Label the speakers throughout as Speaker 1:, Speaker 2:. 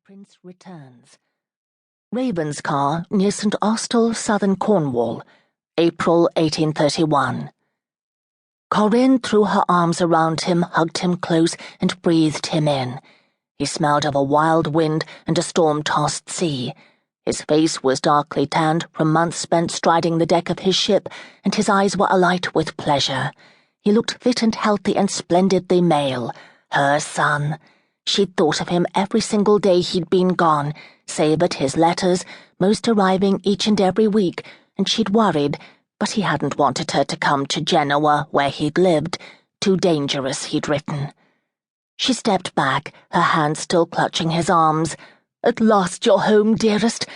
Speaker 1: Prince returns. Ravenscar, near St. Austell, southern Cornwall, April 1831. Corinne threw her arms around him, hugged him close, and breathed him in. He smelled of a wild wind and a storm-tossed sea. His face was darkly tanned from months spent striding the deck of his ship, and his eyes were alight with pleasure. He looked fit and healthy and splendidly male. Her son. She'd thought of him every single day he'd been gone, save at his letters, most arriving each and every week, and she'd worried, but he hadn't wanted her to come to Genoa, where he'd lived. Too dangerous, he'd written. She stepped back, her hand still clutching his arms. "At last you're home, dearest.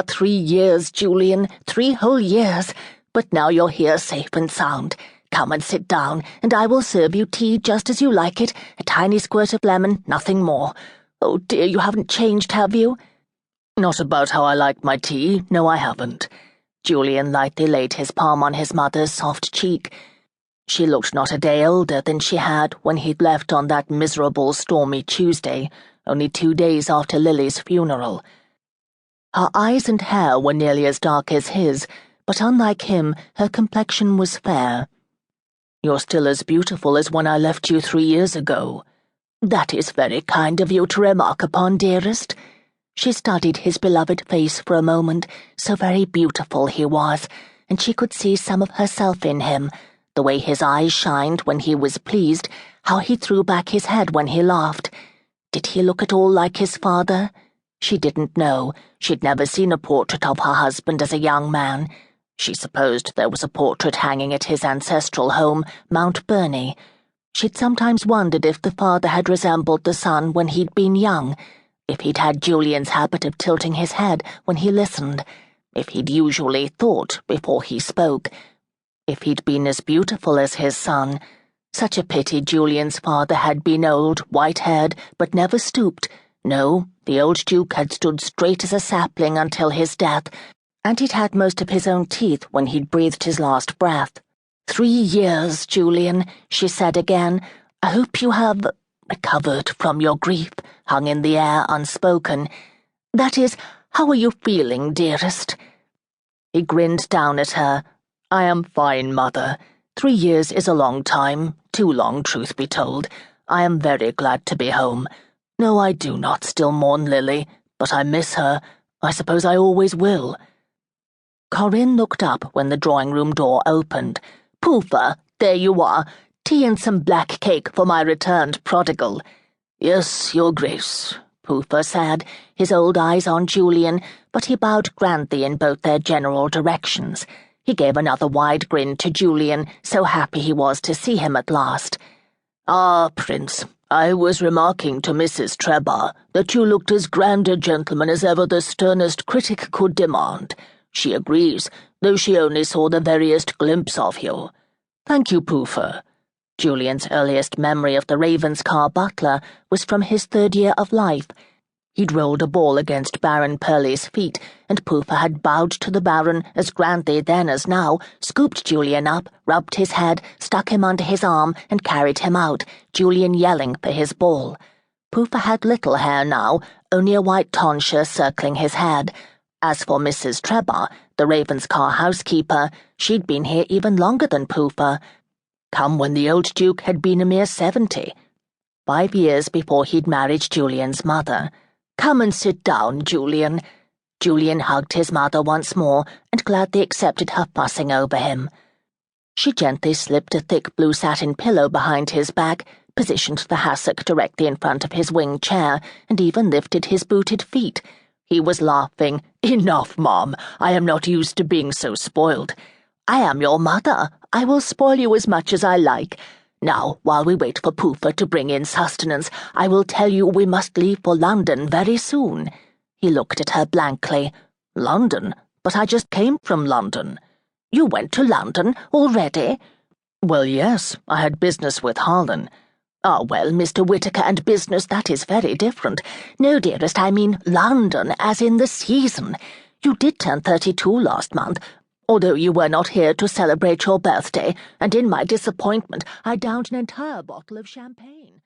Speaker 1: 3 years, Julian, 3 whole years. But now you're here safe and sound. Come and sit down, and I will serve you tea just as you like it, a tiny squirt of lemon, nothing more. Oh dear, you haven't changed, have you?" "Not about how I like my tea, no I haven't." Julian lightly laid his palm on his mother's soft cheek. She looked not a day older than she had when he'd left on that miserable, stormy Tuesday, only 2 days after Lily's funeral. Her eyes and hair were nearly as dark as his, but unlike him, her complexion was fair. "You're still as beautiful as when I left you 3 years ago." "That is very kind of you to remark upon, dearest." She studied his beloved face for a moment, so very beautiful he was, and she could see some of herself in him, the way his eyes shined when he was pleased, how he threw back his head when he laughed. Did he look at all like his father? She didn't know. She'd never seen a portrait of her husband as a young man. She supposed there was a portrait hanging at his ancestral home, Mount Burney. She'd sometimes wondered if the father had resembled the son when he'd been young, if he'd had Julian's habit of tilting his head when he listened, if he'd usually thought before he spoke, if he'd been as beautiful as his son. Such a pity Julian's father had been old, white-haired, but never stooped. No, the old Duke had stood straight as a sapling until his death, and he'd had most of his own teeth when he'd breathed his last breath. 3 years, Julian," she said again. "I hope you have recovered from your grief, hung in the air unspoken. That is, how are you feeling, dearest?" He grinned down at her. "I am fine, Mother. 3 years is a long time, too long, truth be told. I am very glad to be home. No, I do not still mourn Lily, but I miss her. I suppose I always will." Corinne looked up when the drawing-room door opened. "Poofer, there you are. Tea and some black cake for my returned prodigal." "Yes, Your Grace," Poofer said, his old eyes on Julian, but he bowed grandly in both their general directions. He gave another wide grin to Julian, so happy he was to see him at last. "Ah, Prince, I was remarking to Mrs. Trebah that you looked as grand a gentleman as ever the sternest critic could demand. She agrees, though she only saw the veriest glimpse of you." "Thank you, Poofer." Julian's earliest memory of the Ravenscar butler was from his 3rd year of life. He'd rolled a ball against Baron Purley's feet, and Poofer had bowed to the Baron as grandly then as now, scooped Julian up, rubbed his head, stuck him under his arm, and carried him out, Julian yelling for his ball. Poofer had little hair now, only a white tonsure circling his head. As for Mrs. Trebah, the Ravenscar housekeeper, she'd been here even longer than Poofer. Come when the old Duke had been a mere 70. 5 years before he'd married Julian's mother. "Come and sit down, Julian." Julian hugged his mother once more and gladly accepted her fussing over him. She gently slipped a thick blue satin pillow behind his back, positioned the hassock directly in front of his wing chair, and even lifted his booted feet. He was laughing. "Enough, Mom. I am not used to being so spoiled. I am your mother. I will spoil you as much as I like. Now, while we wait for Poofer to bring in sustenance, I will tell you we must leave for London very soon." He looked at her blankly. "London? But I just came from London." "You went to London already?" "Well, yes. I had business with Harlan." "Ah, well, Mr. Whittaker and business, that is very different. No, dearest, I mean London, as in the season. You did turn 32 last month, although you were not here to celebrate your birthday, and in my disappointment I downed an entire bottle of champagne."